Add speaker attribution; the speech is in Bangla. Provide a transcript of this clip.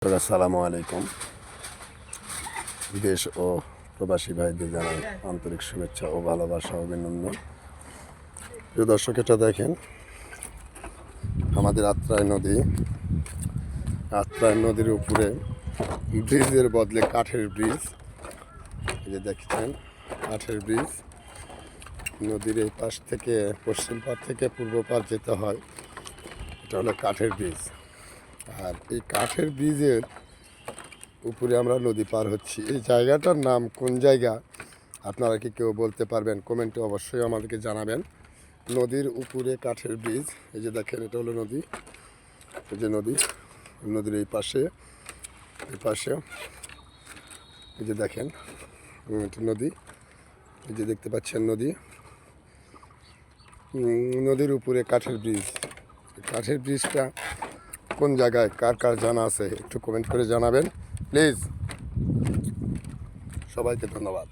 Speaker 1: দর্শক আসসালামু আলাইকুম। দেশ ও প্রবাসী ভাইদের জানাই আন্তরিক শুভেচ্ছা ও ভালোবাসা অভিনন্দন। প্রিয় দর্শক, এটা দেখেন আমাদের আত্রাই নদী। আত্রাই নদীর উপরে ব্রিজের বদলে কাঠের ব্রিজ। এই যে দেখছেন কাঠের ব্রিজ। নদীর এই পাশ থেকে পশ্চিম পাড় থেকে পূর্ব পাড় যেতে হয়, এটা হলো কাঠের ব্রিজ। আর এই কাঠের ব্রিজের উপরে আমরা নদী পার হচ্ছি। এই জায়গাটার নাম কোন জায়গা আপনারা কি কেউ বলতে পারবেন? কমেন্টে অবশ্যই আমাদেরকে জানাবেন। নদীর উপরে কাঠের ব্রিজ। এই যে দেখেন এটা হলো নদী। এই যে নদী, নদীর এই পাশে এই যে দেখেন এটা নদী। এই যে দেখতে পাচ্ছেন নদী, নদীর উপরে কাঠের ব্রিজ। কাঠের ব্রিজটা কোন জায়গায় কার কার জানা আছে একটু কমেন্ট করে জানাবেন প্লিজ। সবাইকে ধন্যবাদ।